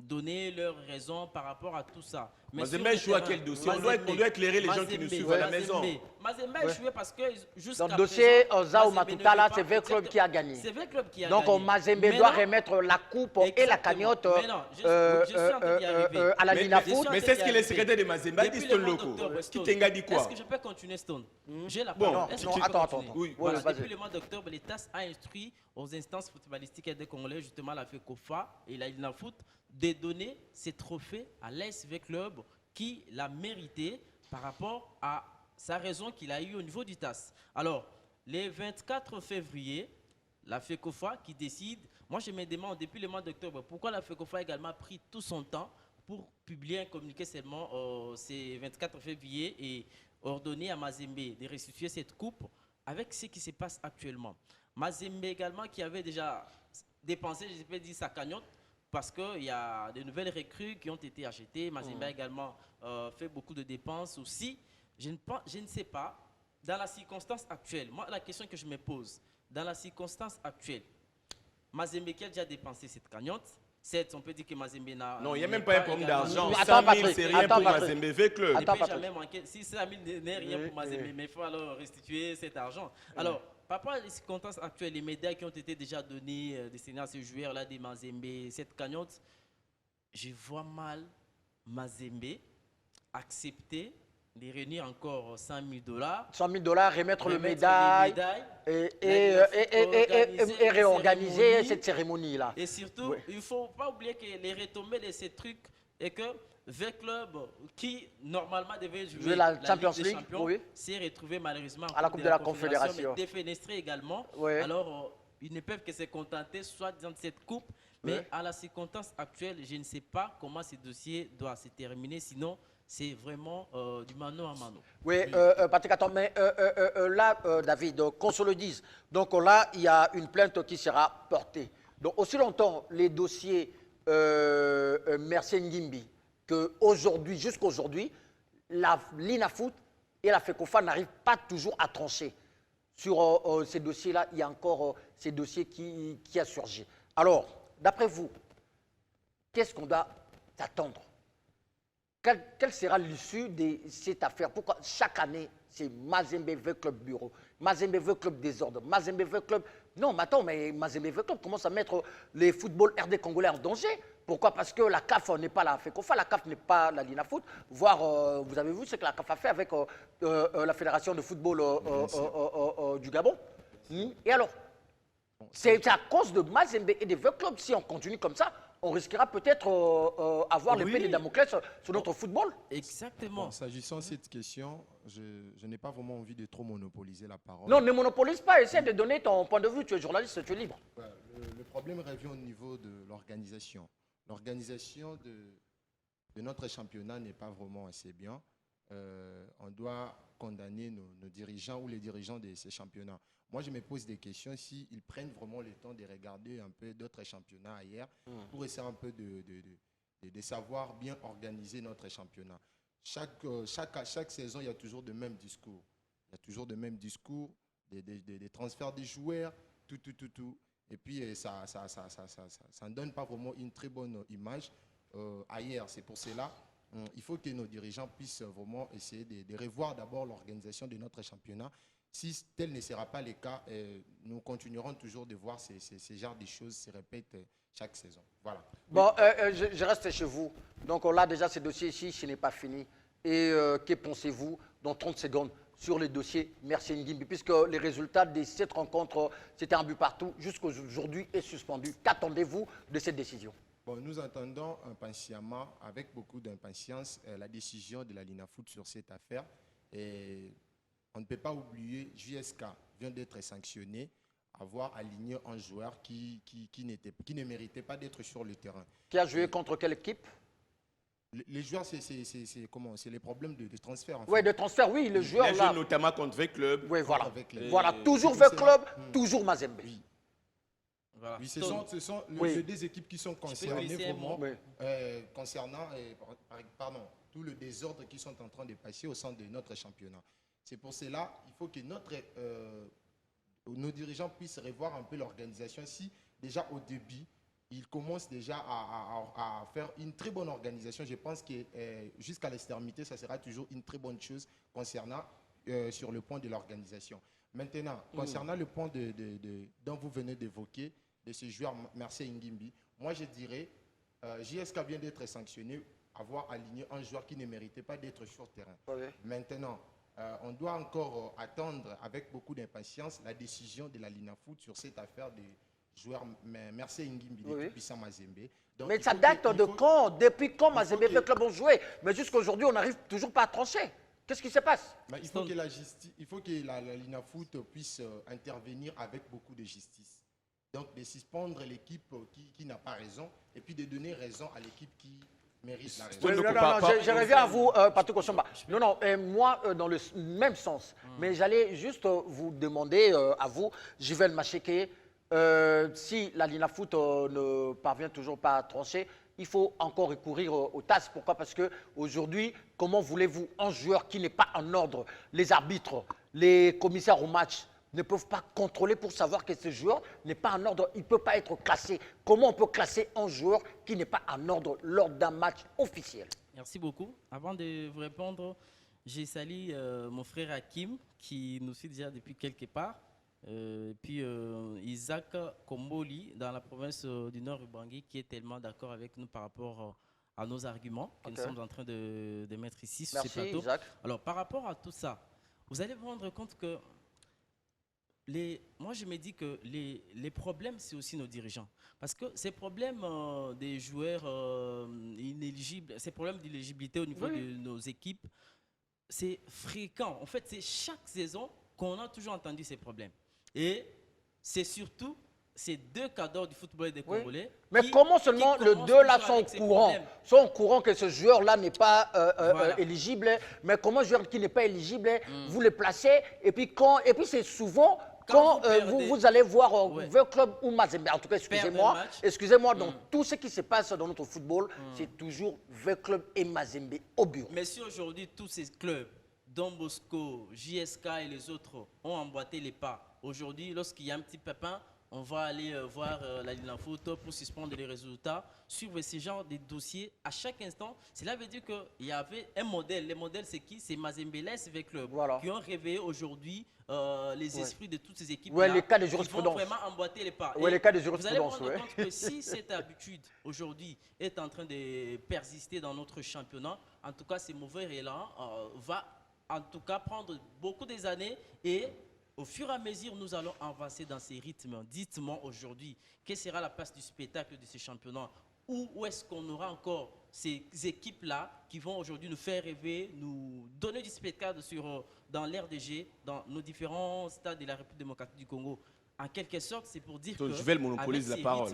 donner leurs raisons par rapport à tout ça. Mais Mazembe sur le joue à terrain, quel dossier? On Mazembe- doit éclairer les gens qui nous Mazembe, suivent à la maison. Mazembe a échoué parce que jusqu'à Dans le dossier présent, Zao Mazembe ne Matutala, veut pas- c'est V Club qui a gagné. C'est V Club qui a Donc gagné. Mazembe doit Maintenant, remettre la coupe et la exactement. cagnotte Mais non, je suis en train d'y arriver. à la Mais- Lina je suis Foot. en Mais train c'est ce d'y que les arriver. secrétaires de Mazembe Depuis disent le ton mois loco. d'octobre, Stone, Kitenge dit quoi? Est-ce que je peux continuer, Stone J'ai la Bon, parole. Est-ce que non, je peux attends, continuer attends. Oui. Voilà, vas-y. depuis le mois d'octobre, les TAS a instruit aux instances footballistiques des Congolais, justement la FECOFA et la Lina Foot, de donner ces trophées à l'ASV Club qui l'a mérité par rapport à sa raison qu'il a eue au niveau du TAS. Alors, le 24 février, la FECOFA qui décide, moi je me demande depuis le mois d'octobre, pourquoi la FECOFA a également pris tout son temps pour publier un communiqué seulement ce 24 février et ordonner à Mazembe de restituer cette coupe avec ce qui se passe actuellement. Mazembe également qui avait déjà dépensé, je peux dire, sa cagnotte parce qu'il y a de nouvelles recrues qui ont été achetées. Mazembe a également fait beaucoup de dépenses aussi. Je ne sais pas, dans la circonstance actuelle, moi la question que je me pose, dans la circonstance actuelle, Mazembe qui a déjà dépensé cette cagnotte, certes, on peut dire que Mazembe n'a... Non, il n'y a n'est même pas un pas problème également- d'argent. Mais 100 attends, 000, Patrick, c'est rien attends, pour Patrick. Mazembe V-Club. Ne Attends, peut Patrick. jamais manquer. Si 5 000 n'est rien pour Mazembe, mais il faut alors restituer cet argent. Alors, par rapport aux circonstances actuelles, les médailles qui ont été déjà données destinées à ces joueurs-là des Mazembe, cette cagnotte, je vois mal Mazembe accepter de réunir encore 100 000 $. 100 000 $, remettre le remettre les médaille médailles, et réorganiser cérémonie. cette cérémonie-là. Et surtout, Ouais. il ne faut pas oublier que les retombées de ces trucs et que V-Club, qui normalement devait jouer la la Champions Ligue des League, Champions, oui. s'est retrouvé malheureusement en À la Coupe de la Confédération. mais défenestré également. Ouais. Alors, ils ne peuvent que se contenter soit disant de cette coupe, mais Ouais. à la circonstance actuelle, je ne sais pas comment ce dossier doit se terminer, sinon c'est vraiment du mano à mano. Oui, Patrick, attends, mais là, David, qu'on se le dise. Donc là, il y a une plainte qui sera portée. Donc aussi longtemps, les dossiers Mercier Ngimbi, qu'aujourd'hui, jusqu'aujourd'hui, la Linafoot et la FECOFA n'arrivent pas toujours à trancher. Sur ces dossiers-là, il y a encore ces dossiers qui a surgi. Alors, d'après vous, qu'est-ce qu'on doit attendre? Quelle sera l'issue de cette affaire? Pourquoi chaque année, c'est Mazembe V Club Bureau, Mazembe V Club Désordre, Mazembe V Club Non, mais attends, mais Mazembe Club commence à mettre les footballs RD congolais en danger. Pourquoi? Parce que la CAF n'est pas la FECOFA, la CAF n'est pas la Linafoot. Voire, vous avez vu ce que la CAF a fait avec la Fédération de football du Gabon. Et alors, c'est à cause de Mazembe et des clubs. Si on continue comme ça, on risquera peut-être avoir l'épée de Damoclès sur notre football. Exactement. Bon, s'agissant de cette question, je n'ai pas vraiment envie de trop monopoliser la parole. Non, ne monopolise pas, essaie de donner ton point de vue. Tu es journaliste, tu es libre. Ouais, le problème revient au niveau de l'organisation. L'organisation de notre championnat n'est pas vraiment assez bien. On doit condamner nos dirigeants ou les dirigeants de ces championnats. Moi, je me pose des questions s'ils prennent vraiment le temps de regarder un peu d'autres championnats ailleurs pour essayer un peu de savoir bien organiser notre championnat. Chaque saison, il y a toujours le même discours. Il y a toujours le même discours, des transferts des joueurs, tout. Et puis, ça ne donne pas vraiment une très bonne image ailleurs. C'est pour cela il faut que nos dirigeants puissent vraiment essayer de revoir d'abord l'organisation de notre championnat. Si tel ne sera pas le cas, nous continuerons toujours de voir ces genres de choses se répètent chaque saison. Voilà. Bon, je reste chez vous. Donc là, déjà, ce dossier ici, ce n'est pas fini. Et que pensez-vous dans 30 secondes sur les dossiers Merci Ngimbi, puisque les résultats de cette rencontre, c'était un but partout, jusqu'à aujourd'hui est suspendu. Qu'attendez-vous de cette décision? Bon, nous attendons impatiemment, avec beaucoup d'impatience, la décision de la Linafoot sur cette affaire. Et on ne peut pas oublier, JSK vient d'être sanctionné, avoir aligné un joueur qui ne méritait pas d'être sur le terrain. Qui a joué contre quelle équipe? Les joueurs, c'est les problèmes de transfert. En fait. Oui, de transfert, oui, le joueur Il là. joue notamment contre V-Club. Oui, voilà. Avec Voilà, toujours V-Club, toujours Mazembe. Oui. Voilà. Oui, ce sont Oui. les deux équipes qui sont concernées glisser un vraiment, mot? concernant tout le désordre qui sont en train de passer au sein de notre championnat. C'est pour cela qu'il faut que nos dirigeants puissent revoir un peu l'organisation. Si déjà au début, ils commencent déjà à faire une très bonne organisation, je pense que jusqu'à l'extrémité, ça sera toujours une très bonne chose concernant sur le point de l'organisation. Maintenant, concernant le point dont vous venez d'évoquer, de ce joueur Merci Ngimbi, moi je dirais, JSK vient d'être sanctionné, avoir aligné un joueur qui ne méritait pas d'être sur le terrain. Okay. Maintenant, on doit encore attendre avec beaucoup d'impatience la décision de la Linafoot sur cette affaire de joueur Merci Ngimbi de Puissant Mazembe. Donc, mais ça date de quand? Depuis quand Mazembe et le club ont joué? Mais jusqu'à aujourd'hui, on n'arrive toujours pas à trancher. Qu'est-ce qui se passe? il faut que la Linafoot puisse intervenir avec beaucoup de justice. Donc, de suspendre l'équipe qui n'a pas raison et puis de donner raison à l'équipe qui mérite la raison. Oui, non, je reviens à vous, Patrick Kossomba. Non, moi, dans le même sens. Mais j'allais juste vous demander, à vous, Jivel Macheke, si la Linafoot ne parvient toujours pas à trancher, il faut encore recourir aux TAS. Pourquoi? Parce qu'aujourd'hui, comment voulez-vous un joueur qui n'est pas en ordre? Les arbitres, les commissaires au match ne peuvent pas contrôler pour savoir que ce joueur n'est pas en ordre. Il ne peut pas être classé. Comment on peut classer un joueur qui n'est pas en ordre lors d'un match officiel? Merci beaucoup. Avant de vous répondre, j'ai sali mon frère Hakim qui nous suit déjà depuis quelque part. Puis Isaac Komboli dans la province du Nord Ubangi qui est tellement d'accord avec nous par rapport à nos arguments que nous sommes en train de mettre ici sur ce plateau. Isaac. Alors par rapport à tout ça, vous allez vous rendre compte que moi je me dis que les problèmes c'est aussi nos dirigeants. Parce que ces problèmes des joueurs inéligibles, ces problèmes d'éligibilité au niveau de nos équipes, c'est fréquent. En fait, c'est chaque saison qu'on a toujours entendu ces problèmes. Et c'est surtout ces deux cadres du football et des Congolais. Mais comment seulement les deux là sont au courant que ce joueur-là n'est pas éligible? Mais comment un joueur qui n'est pas éligible, vous le placez? Et puis c'est souvent quand vous allez voir V-Club ou Mazembe, en tout cas, excusez-moi, dans tout ce qui se passe dans notre football, c'est toujours V-Club et Mazembe au bureau. Mais si aujourd'hui tous ces clubs, Don Bosco, JSK et les autres ont emboîté les pas, aujourd'hui, lorsqu'il y a un petit pépin, on va aller voir la Ligue Foot pour suspendre les résultats, suivre ce genre de dossiers à chaque instant. Cela veut dire qu'il y avait un modèle. Le modèle, c'est qui? C'est Mazembe, l'ASV Club, qui ont réveillé aujourd'hui les esprits de toutes ces équipes. Ouais, les cas de qui vont jurisprudence. vraiment emboîter les pas. Ouais, les cas de Vous allez jurisprudence. prendre compte que si cette habitude aujourd'hui est en train de persister dans notre championnat, en tout cas, ce mauvais élan va en tout cas prendre beaucoup des années et au fur et à mesure, nous allons avancer dans ces rythmes. Dites-moi aujourd'hui, quelle sera la place du spectacle de ce championnat? Où est-ce qu'on aura encore ces équipes-là qui vont aujourd'hui nous faire rêver, nous donner du spectacle dans l'RDG, dans nos différents stades de la République démocratique du Congo? En quelque sorte, c'est pour dire que Je vais le monopoliser la parole.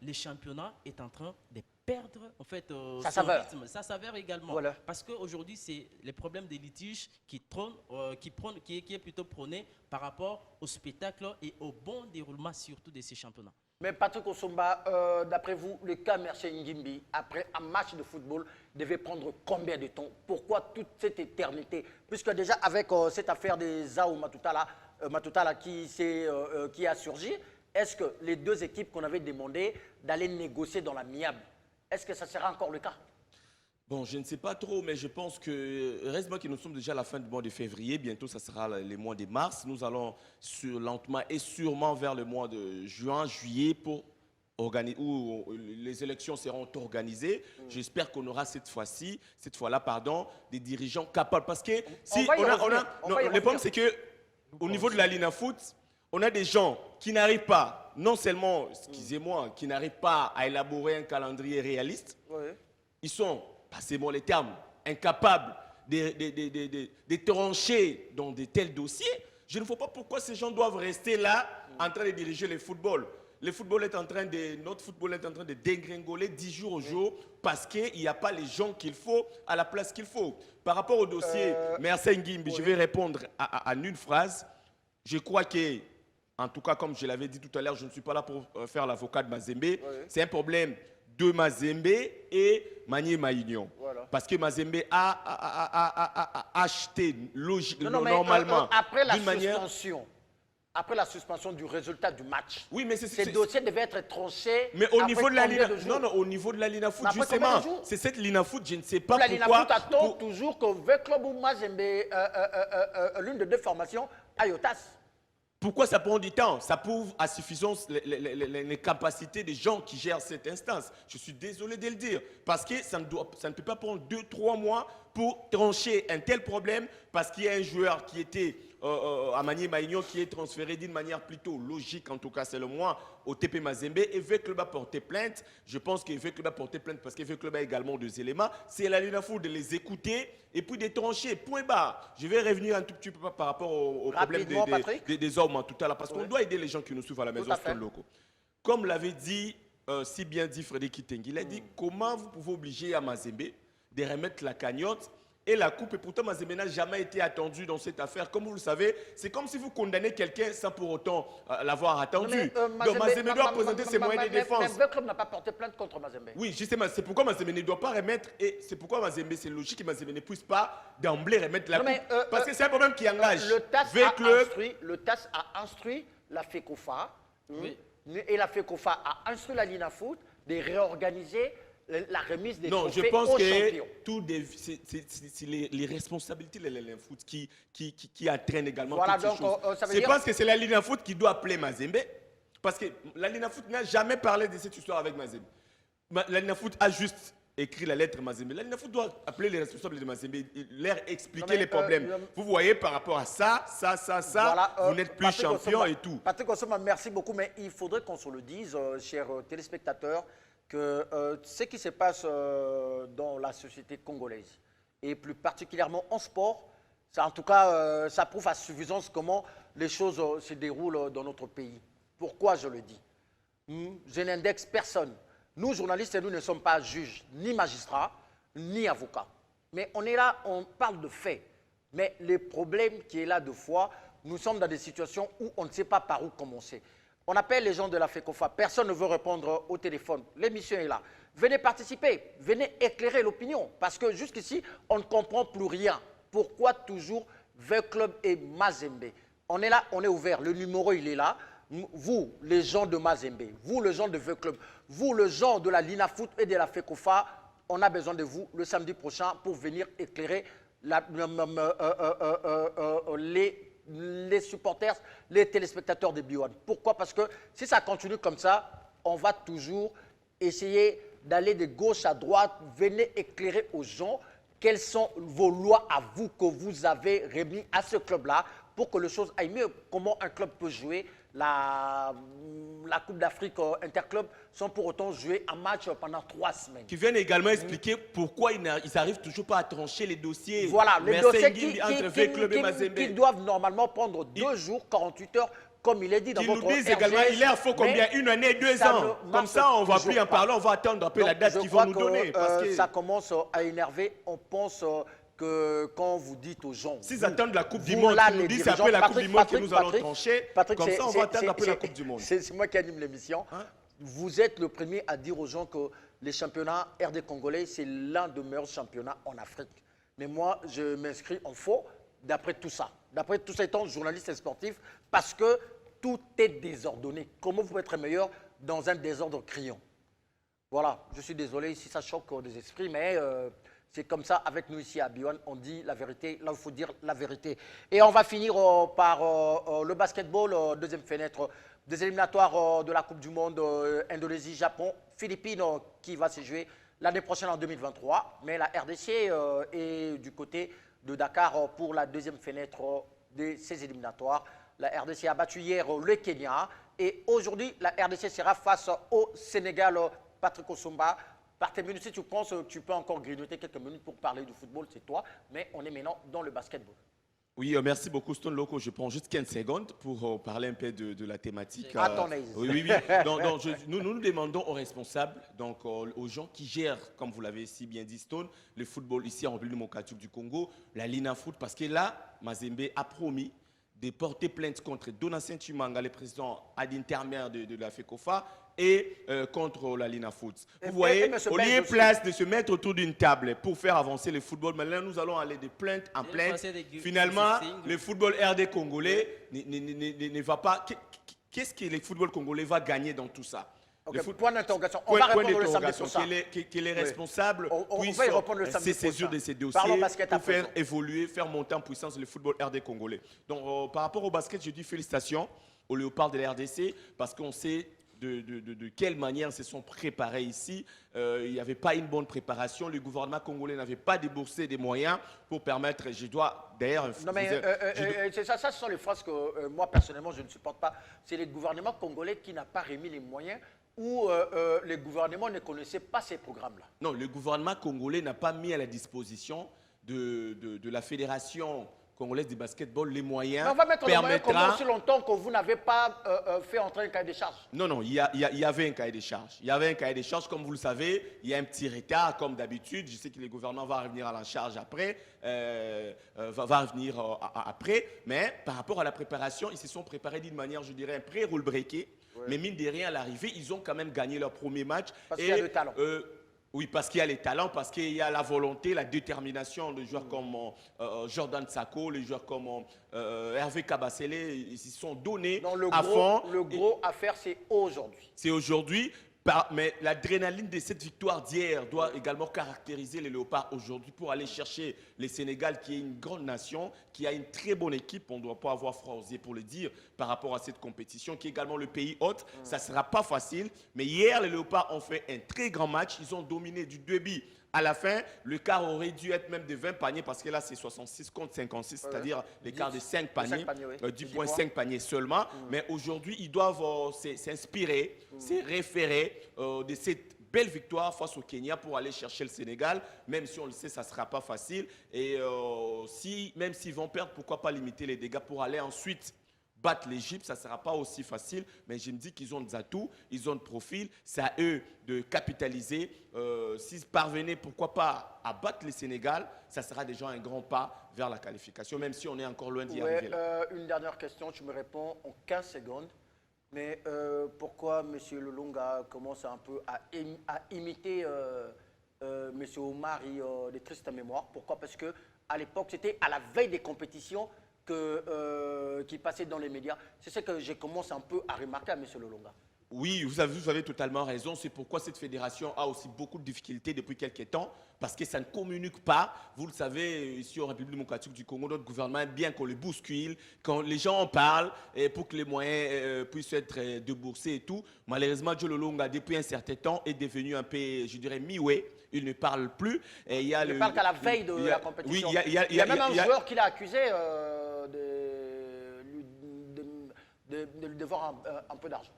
Le championnat est en train de perdre en fait sa son saveur. rythme, sa saveur également. Voilà. Parce qu'aujourd'hui, c'est les problèmes des litiges qui est plutôt prôné par rapport au spectacle et au bon déroulement surtout de ces championnats. Mais Patrick Osomba, d'après vous, le cas Mercier Ngimbi, après un match de football, devait prendre combien de temps? Pourquoi toute cette éternité? Puisque déjà, avec cette affaire des Zao Matutala qui a surgi, est-ce que les deux équipes qu'on avait demandé d'aller négocier dans l'amiable, est-ce que ça sera encore le cas? Bon, je ne sais pas trop, mais je pense que, reste-moi que nous sommes déjà à la fin du mois de février, bientôt ça sera les mois de mars. Nous allons lentement et sûrement vers le mois de juin, juillet, où les élections seront organisées. J'espère qu'on aura cette fois-là, des dirigeants capables. Parce que si le problème, c'est que au niveau de la Ligue Foot, on a des gens qui n'arrivent pas, non seulement, excusez-moi, qui n'arrivent pas à élaborer un calendrier réaliste, ils sont, passez-moi les termes, incapables de trancher dans de tels dossiers. Je ne vois pas pourquoi ces gens doivent rester là en train de diriger le football. Notre football est en train de dégringoler 10 jours au jour parce qu'il n'y a pas les gens qu'il faut à la place qu'il faut. Par rapport au dossier Mercier Ngimbi, je vais répondre en une phrase. Je crois que, en tout cas, comme je l'avais dit tout à l'heure, je ne suis pas là pour faire l'avocat de Mazembe. C'est un problème de Mazembe et Manier Maïnion. Voilà. Parce que Mazembe a acheté normalement après la suspension du résultat du match, oui, mais ces dossiers devaient être tranchés. Mais au niveau de la Ligue, au niveau de la Ligue Foot, justement, c'est cette Ligue Foot, je ne sais pas pourquoi. La Ligue Foot attend toujours que V-Club ou Mazembe, l'une des deux formations, aille au TAS. Pourquoi ça prend du temps? Ça prouve à suffisance les capacités des gens qui gèrent cette instance. Je suis désolé de le dire. Parce que ça ne peut pas prendre 2-3 mois pour trancher un tel problème parce qu'il y a un joueur qui était à Manier Maïnion qui est transféré d'une manière plutôt logique, en tout cas c'est le moins, au TP Mazembe. Et V-Club a porté plainte. Je pense que V-Club a porté plainte parce que V-Club a également deux éléments. C'est la Ligue Foot de les écouter et puis de trancher. Point barre. Je vais revenir un tout petit peu par rapport au problème des hommes en tout à l'heure. Parce qu'on doit aider les gens qui nous suivent à la maison locaux. Comme l'avait dit, si bien dit Frédéric Kittengi, il a dit comment vous pouvez obliger à Mazembe de remettre la cagnotte et la coupe. Et pourtant, Mazembe n'a jamais été attendu dans cette affaire. Comme vous le savez, c'est comme si vous condamnez quelqu'un sans pour autant l'avoir attendu. Donc Mazembe doit présenter ses moyens de défense. Mais V-Club n'a pas porté plainte contre Mazembe. Oui, justement, c'est pourquoi Mazembe ne doit pas remettre. Et c'est pourquoi Mazembe, c'est logique que Mazembe ne puisse pas d'emblée remettre la coupe. Parce que c'est un problème qui engage le TAS a instruit la FECOFA. Et la FECOFA a instruit la Ligue Foot de réorganiser la remise des trophées aux champions. Non, je pense que c'est les responsabilités de la foot qui entraînent également toutes ces choses. Je pense que c'est la Ligue Foot qui doit appeler Mazembe, parce que la Ligue Foot n'a jamais parlé de cette histoire avec Mazembe. La Ligue Foot a juste écrit la lettre Mazembe. La Ligue Foot doit appeler les responsables de Mazembe et leur expliquer les problèmes. Vous voyez, par rapport à ça, voilà, vous n'êtes plus champion et tout. Patrick Osoma, merci beaucoup, mais il faudrait qu'on se le dise, chers téléspectateurs, que ce qui se passe dans la société congolaise, et plus particulièrement en sport, ça, en tout cas, ça prouve à suffisance comment les choses se déroulent dans notre pays. Pourquoi je le dis? Je n'indexe personne. Nous, journalistes, nous ne sommes pas juges, ni magistrats, ni avocats. Mais on est là, on parle de faits. Mais le problème qui est là de fois, nous sommes dans des situations où on ne sait pas par où commencer. On appelle les gens de la FECOFA, personne ne veut répondre au téléphone. L'émission est là. Venez participer, venez éclairer l'opinion. Parce que jusqu'ici, on ne comprend plus rien. Pourquoi toujours V-Club et Mazembe? On est là, on est ouvert. Le numéro, il est là. vous, les gens de Mazembe, vous, les gens de V Club, vous, les gens de la Lina Foot et de la FECOFA, on a besoin de vous le samedi prochain pour venir éclairer les supporters, les téléspectateurs de B1. Pourquoi? Parce que si ça continue comme ça, on va toujours essayer d'aller de gauche à droite. Venez éclairer aux gens quelles sont vos lois à vous que vous avez remis à ce club-là pour que les choses aillent mieux. Comment un club peut jouer la Coupe d'Afrique Interclub sans pour autant jouer un match pendant 3 semaines. Qui viennent également expliquer pourquoi ils n'arrivent toujours pas à trancher les dossiers. Voilà, les dossiers qui doivent normalement prendre 2 jours, 48 heures, comme il est dit dans votre RGS. Ils nous disent également, il leur faut combien? 1 année, 2 ans. Comme ça, on ne va plus en parler, on va attendre un peu la date qu'ils vont nous donner. Parce que ça commence à énerver. On pense que quand vous dites aux gens... S'ils attendent la Coupe du Monde, ils nous disent c'est après la Coupe du Monde que nous allons trancher. Comme ça, on va attendre après la Coupe du Monde. C'est moi qui anime l'émission. Vous êtes le premier à dire aux gens que les championnats RD congolais, c'est l'un des meilleurs championnats en Afrique. Mais moi, je m'inscris en faux d'après tout ça. D'après tout ça étant journaliste et sportif, parce que tout est désordonné. Comment vous pouvez être meilleur dans un désordre criant? Voilà, je suis désolé si ça choque des esprits, mais c'est comme ça avec nous ici à Biwan, on dit la vérité, là il faut dire la vérité. Et on va finir par le basketball, deuxième fenêtre, des éliminatoires de la Coupe du Monde, Indonésie, Japon, Philippines, qui va se jouer l'année prochaine en 2023. Mais la RDC est du côté de Dakar pour la deuxième fenêtre de ces éliminatoires. La RDC a battu hier le Kenya et aujourd'hui la RDC sera face au Sénégal. Patrick Osumba, par tes minutes, si tu penses que tu peux encore grignoter quelques minutes pour parler du football, c'est toi, mais on est maintenant dans le basketball. Oui, merci beaucoup Stone Loco. Je prends juste 15 secondes pour parler un peu de la thématique. À ton aise. Oui. Nous demandons aux responsables, donc aux gens qui gèrent, comme vous l'avez si bien dit Stone, le football ici en République démocratique du Congo, la Lina Foot, parce que là, Mazembe a promis de porter plainte contre Donatien Chimanga, le président à l'intermédiaire de la FECOFA, et contre la Lina Foot. Vous voyez, au lieu place de se mettre autour d'une table pour faire avancer le football, maintenant nous allons aller de plainte en plainte. Finalement, le football RD congolais ne va pas... Qu'est-ce que le football congolais va gagner dans tout ça? Okay, point d'interrogation. On va répondre le samedi prochain. Que les responsables puissent se saisir de ces dossiers pour faire évoluer, faire monter en puissance le football RD congolais. Donc, par rapport au basket, je dis félicitations aux Léopards de la RDC parce qu'on sait de quelle manière ils se sont préparés ici. Il n'y avait pas une bonne préparation. Le gouvernement congolais n'avait pas déboursé des moyens pour permettre, je dois d'ailleurs... Non mais ça, ce sont les phrases que moi personnellement je ne supporte pas. C'est le gouvernement congolais qui n'a pas remis les moyens où le gouvernement ne connaissait pas ces programmes-là. Non, le gouvernement congolais n'a pas mis à la disposition de la fédération congolaise de basketball les moyens. Mais on va mettre les moyens comment aussi longtemps que vous n'avez pas fait entrer un cahier de charges? Non, il y avait un cahier de charges. Il y avait un cahier de charges, comme vous le savez, il y a un petit retard, comme d'habitude. Je sais que le gouvernement va revenir à la charge après, va revenir après. Mais par rapport à la préparation, ils se sont préparés d'une manière, je dirais, un pré-roule breaké. Ouais. Mais mine de rien, à l'arrivée, ils ont quand même gagné leur premier match. Parce qu'il y a le talent. Oui, parce qu'il y a les talents, parce qu'il y a la volonté, la détermination de joueurs comme Jordan Tsako, les joueurs comme Hervé Kabasele, ils se sont donnés à fond. Le gros à faire, c'est aujourd'hui. C'est aujourd'hui. Mais l'adrénaline de cette victoire d'hier doit également caractériser les Léopards aujourd'hui pour aller chercher le Sénégal, qui est une grande nation, qui a une très bonne équipe, on ne doit pas avoir froid aux yeux pour le dire, par rapport à cette compétition, qui est également le pays hôte. Ça ne sera pas facile, mais hier, les Léopards ont fait un très grand match. Ils ont dominé du début à la fin. Le quart aurait dû être même de 20 paniers, parce que là, c'est 66 contre 56, c'est-à-dire l'écart de 5 paniers, 10 points, 5 paniers seulement. Mais aujourd'hui, ils doivent s'inspirer, se référer de cette belle victoire face au Kenya pour aller chercher le Sénégal, même si on le sait, ça ne sera pas facile. Et même s'ils vont perdre, pourquoi pas limiter les dégâts pour aller ensuite battre l'Égypte, ça ne sera pas aussi facile, mais je me dis qu'ils ont des atouts, ils ont des profils, c'est à eux de capitaliser. S'ils parvenaient, pourquoi pas, à battre le Sénégal, ça sera déjà un grand pas vers la qualification, même si on est encore loin d'y arriver là. Une dernière question, tu me réponds en 15 secondes. Mais pourquoi M. Lolonga commence un peu à imiter M. Omar de triste mémoire? Pourquoi? Parce qu'à l'époque, c'était à la veille des compétitions qui passait dans les médias. C'est ce que j'ai commencé un peu à remarquer à M. Lolonga. Oui, vous avez totalement raison. C'est pourquoi cette fédération a aussi beaucoup de difficultés depuis quelques temps, parce que ça ne communique pas. Vous le savez, ici en République démocratique du Congo, notre gouvernement aime bien qu'on le bouscule, quand les gens en parlent, et pour que les moyens puissent être déboursés et tout. Malheureusement, Joe Lolonga, depuis un certain temps, est devenu un peu, je dirais, mi-way. Il ne parle plus. Et il ne parle qu'à la veille de la compétition. Oui, il y a même un joueur qui l'a accusé de lui devoir un peu d'argent.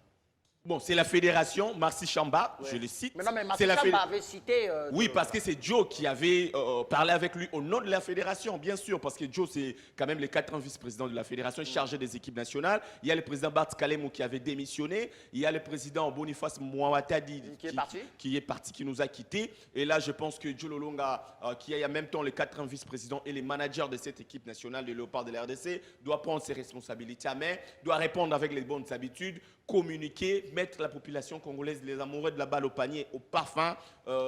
Bon, c'est la fédération, Marcy Chamba, je le cite. Mais non, mais Marcy Chamba avait cité... oui, parce que c'est Joe qui avait parlé avec lui au nom de la fédération, bien sûr, parce que Joe, c'est quand même les 4 ans vice-président de la fédération, chargé des équipes nationales. Il y a le président Bart Kalemu qui avait démissionné. Il y a le président Boniface Mouawatadi qui est parti, qui nous a quittés. Et là, je pense que Joe Lolonga, qui est en même temps les 4 ans vice-président et les managers de cette équipe nationale de Léopard de la RDC, doit prendre ses responsabilités à main, doit répondre avec les bonnes habitudes, communiquer, mettre la population congolaise, les amoureux de la balle au panier, au parfum,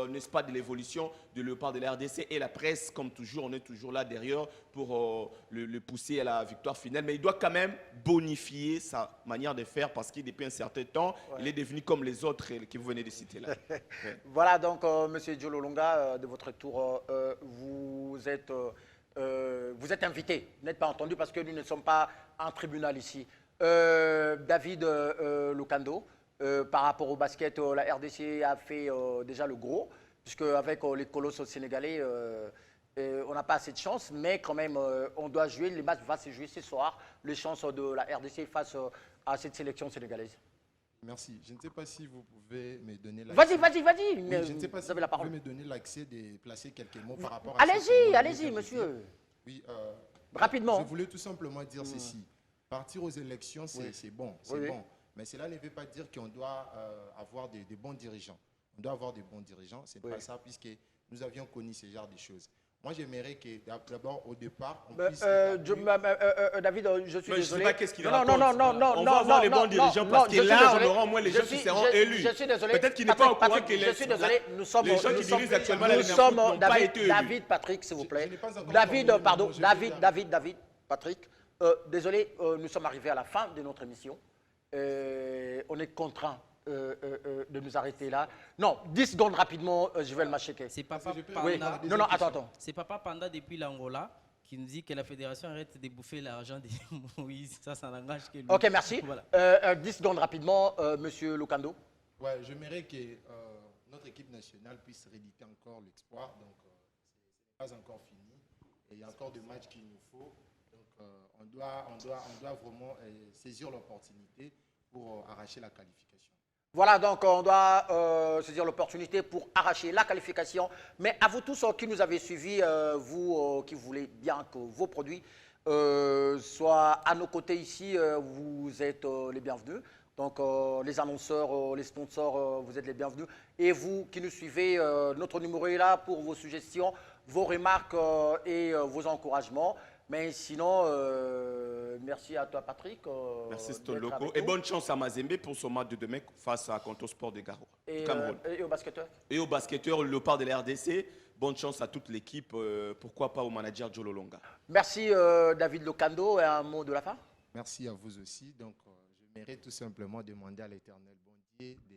n'est-ce pas, de l'évolution de Léopard de la RDC. Et la presse, comme toujours, on est toujours là derrière pour le pousser à la victoire finale. Mais il doit quand même bonifier sa manière de faire parce qu'il, depuis un certain temps, il est devenu comme les autres que vous venez de citer là. Voilà, donc, Monsieur Joe Lolonga, de votre tour, vous êtes invité, vous n'êtes pas entendu parce que nous ne sommes pas en tribunal ici. David Lukando, par rapport au basket, la RDC a fait déjà le gros, puisque avec les colosses sénégalais, on n'a pas assez de chance, mais quand même, on doit jouer, les matchs vont se jouer ce soir, les chances de la RDC face à cette sélection sénégalaise. Merci. Je ne sais pas si vous pouvez me donner l'accès. Vas-y. Oui, je ne sais pas si vous pouvez me donner l'accès de placer quelques mots par rapport à... Allez-y, monsieur. Oui, rapidement. Je voulais tout simplement dire ceci. Partir aux élections, c'est bon, bon. Mais cela ne veut pas dire qu'on doit avoir des bons dirigeants. On doit avoir des bons dirigeants, c'est pas ça, puisque nous avions connu ce genre de choses. Moi, j'aimerais que d'abord, au départ, on puisse... David, je suis désolé. Je ne sais pas qu'est-ce qu'il raconte. Non. On va avoir les bons dirigeants parce que là, on aura au moins les gens qui seront élus. Je suis désolé. Peut-être qu'il n'est pas au courant que je suis désolé. les gens qui dirigent actuellement la Ligue n'ont pas été élus. David, Patrick, s'il vous plaît. David, pardon. David, Patrick. Désolé, nous sommes arrivés à la fin de notre émission. On est contraint de nous arrêter là. Non, 10 secondes rapidement, je vais le m'acheter. C'est Papa Panda. Non, attends. C'est Papa Panda depuis l'Angola qui nous dit que la fédération arrête de bouffer l'argent de Moïse. Ça n'engage que lui. Ok, merci. Voilà. 10 secondes rapidement, Monsieur Lukando. Ouais, j'aimerais que notre équipe nationale puisse rééditer encore l'exploit. Donc, ce n'est pas encore fini. Et il y a encore des matchs qu'il nous faut. Donc, on doit vraiment saisir l'opportunité pour arracher la qualification. Voilà, donc on doit saisir l'opportunité pour arracher la qualification. Mais à vous tous qui nous avez suivis, vous qui voulez bien que vos produits soient à nos côtés ici, vous êtes les bienvenus. Donc les annonceurs, les sponsors, vous êtes les bienvenus. Et vous qui nous suivez, notre numéro est là pour vos suggestions, vos remarques et vos encouragements. Mais sinon, merci à toi, Patrick. Merci, Stoloko. Et bonne chance à Mazembe pour son match de demain face à Conto Sport de Garo, Cameroun. Et aux basketteurs. Et aux basketteurs, le Léopard de la RDC. Bonne chance à toute l'équipe. Pourquoi pas au manager Joe Lolonga. Merci, David Lukando. Et un mot de la fin. Merci à vous aussi. Donc, j'aimerais tout simplement demander à l'Éternel bon Dieu de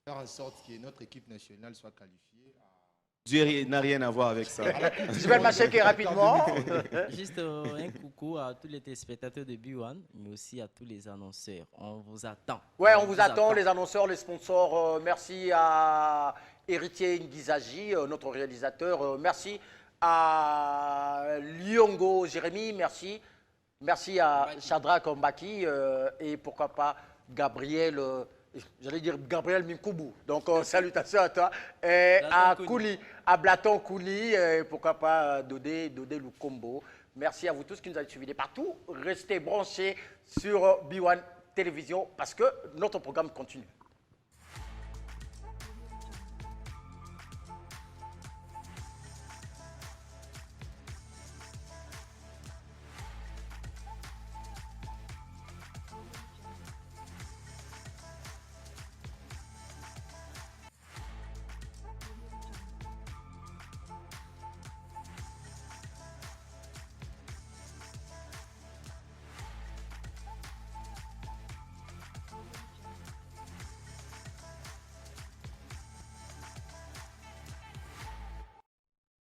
faire en sorte que notre équipe nationale soit qualifiée. Dieu n'a rien à voir avec ça. Je vais le m'acheter rapidement. Juste un coucou à tous les téléspectateurs de B1, mais aussi à tous les annonceurs. On vous attend. Ouais, on vous attend, les annonceurs, les sponsors. Merci à Héritier Nguizaji, notre réalisateur. Merci à Lyongo Jérémy. Merci à Shadrach Mbaki et pourquoi pas Gabriel. J'allais dire Gabriel Minkoubou. Donc, salutations à toi. Et à Kouli, à Blaton Kouli, pourquoi pas Dodé Lukombo. Merci à vous tous qui nous avez suivis de partout. Restez branchés sur B1 Télévision parce que notre programme continue.